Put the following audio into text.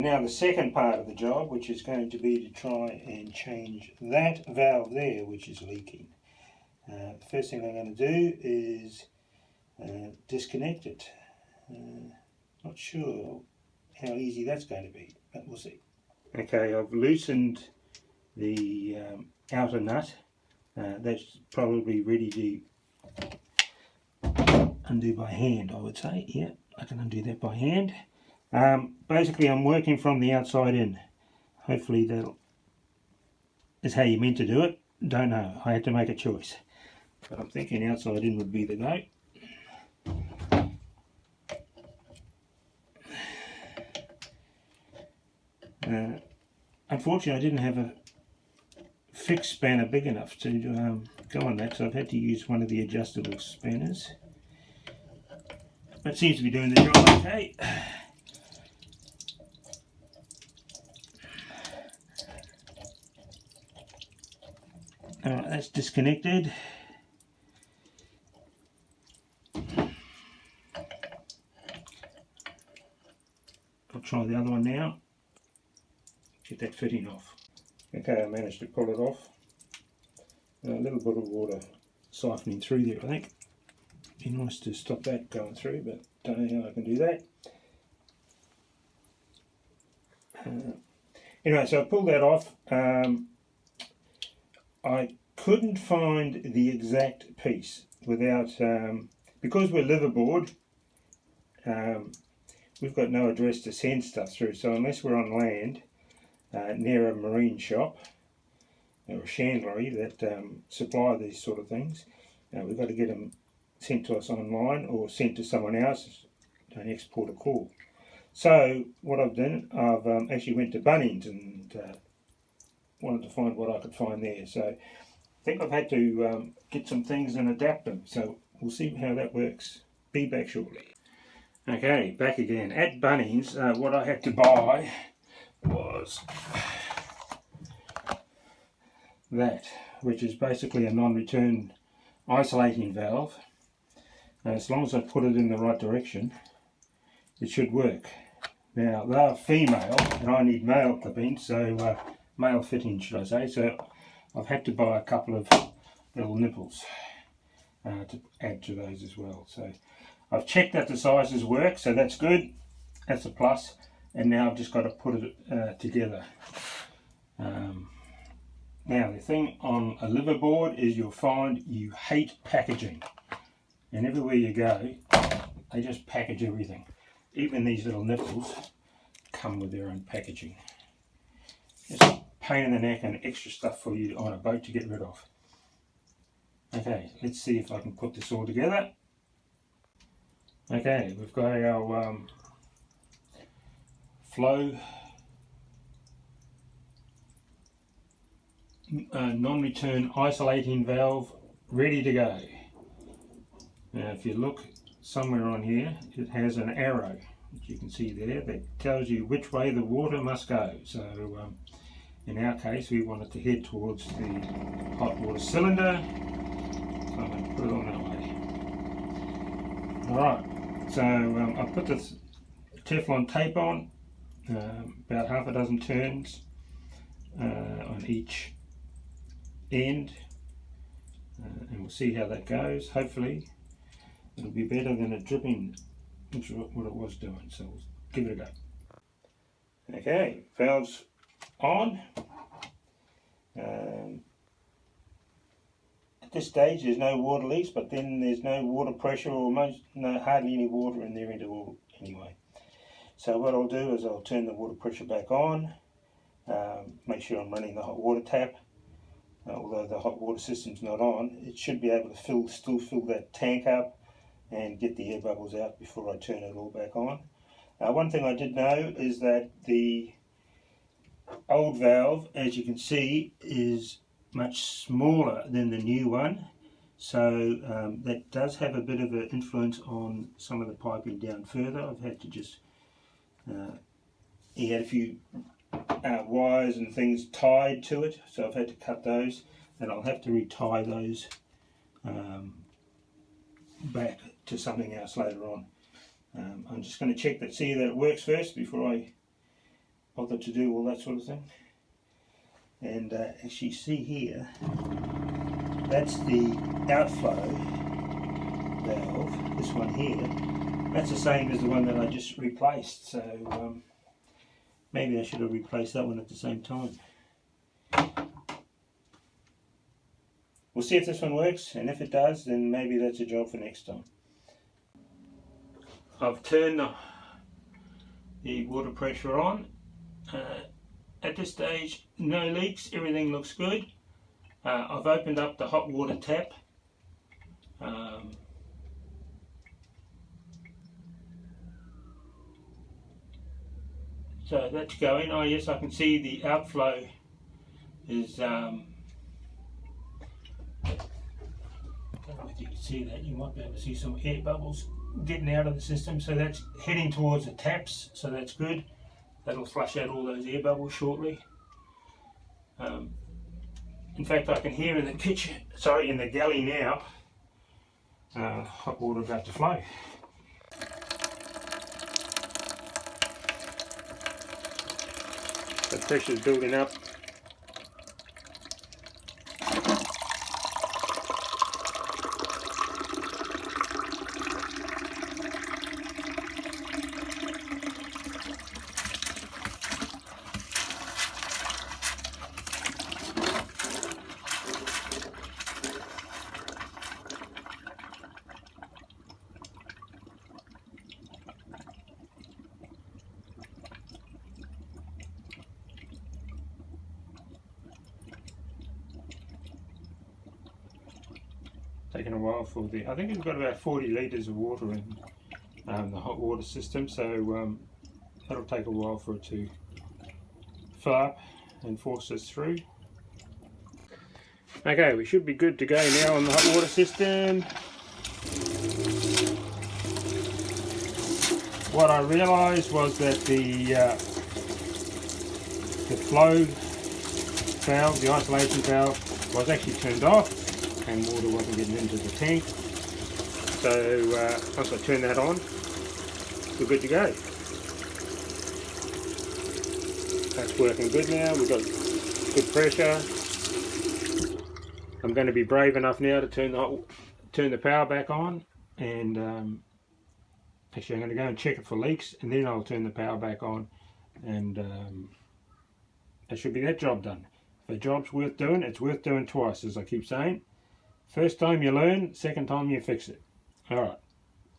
now the second part of the job, which is going to be to try and change that valve there, which is leaking. The first thing I'm going to do is disconnect it. Not sure how easy that's going to be, but we'll see. Okay, I've loosened the outer nut. That's probably ready to undo by hand, I would say. Yeah, I can undo that by hand. Basically, I'm working from the outside in. Hopefully that is how you're meant to do it. Don't know. I had to make a choice. But I'm thinking outside in would be the go. Unfortunately, I didn't have a fixed spanner big enough to go on that, so I've had to use one of the adjustable spanners. That seems to be doing the job okay. Alright, that's disconnected. I'll try the other one now. Get that fitting off. Okay, I managed to pull it off. A little bit of water siphoning through there, I think. Be nice to stop that going through, but don't know how I can do that. Anyway, so I pulled that off. I couldn't find the exact piece without, because we're liverboard, we've got no address to send stuff through, so unless we're on land near a marine shop or a chandlery that supply these sort of things, we've got to get them sent to us online or sent to someone else. Don't export a call. So what I've done, I've actually went to Bunnings and wanted to find what I could find there. So I think I've had to get some things and adapt them. So we'll see how that works. Be back shortly. Okay, back again. At Bunnings, what I had to buy was that, which is basically a non-return isolating valve. As long as I put it in the right direction, it should work. Now, they're female, and I need male clippings, so male fitting, should I say. So I've had to buy a couple of little nipples to add to those as well. So I've checked that the sizes work, so that's good. That's a plus. And now I've just got to put it together. Now, the thing on a liverboard is you'll find you hate packaging. And everywhere you go, they just package everything. Even these little nipples come with their own packaging. It's a pain in the neck and extra stuff for you on a boat to get rid of. Okay, let's see if I can put this all together. Okay, we've got our flow non-return isolating valve ready to go. Now if you look somewhere on here, it has an arrow, which you can see there, that tells you which way the water must go. So in our case, we want it to head towards the hot water cylinder. So I'm going to put it on that way. Alright, so I put this Teflon tape on, about half a dozen turns on each end, and we'll see how that goes. Hopefully it'll be better than a dripping, which is what it was doing, so we'll give it a go. Okay, valves on. At this stage there's no water leaks, but then there's no water pressure or hardly any water in there anyway. So what I'll do is I'll turn the water pressure back on, make sure I'm running the hot water tap. Although the hot water system's not on, it should be able to still fill that tank up and get the air bubbles out before I turn it all back on. One thing I did know is that the old valve, as you can see, is much smaller than the new one, so that does have a bit of an influence on some of the piping down further. I've had to just he had a few wires and things tied to it, so I've had to cut those, and I'll have to retie those back to something else later on. I'm just going to check see that it works first before I bother to do all that sort of thing. And as you see here, that's the outflow valve, this one here. That's the same as the one that I just replaced, so maybe I should have replaced that one at the same time. We'll see if this one works, and if it does, then maybe that's a job for next time. I've turned the water pressure on. At this stage, no leaks, everything looks good. I've opened up the hot water tap. So that's going. Oh yes, I can see the outflow is, I don't know if you can see that, you might be able to see some air bubbles getting out of the system, so that's heading towards the taps, so that's good. That'll flush out all those air bubbles shortly. In fact, I can hear in the kitchen, sorry, in the galley now, hot water about to flow. The pressure's building up. Taking a while for I think it's got about 40 litres of water in the hot water system, so that'll take a while for it to fill up and force us through. Okay, we should be good to go now on the hot water system. What I realised was that the flow valve, the isolation valve, was actually turned off, and water wasn't getting into the tank. So once I turn that on, we're good to go. That's working good now. We've got good pressure. I'm going to be brave enough now to turn the power back on, and actually I'm going to go and check it for leaks, and then I'll turn the power back on, and that should be that job done. If a job's worth doing, it's worth doing twice, as I keep saying. First time you learn, second time you fix it. Alright.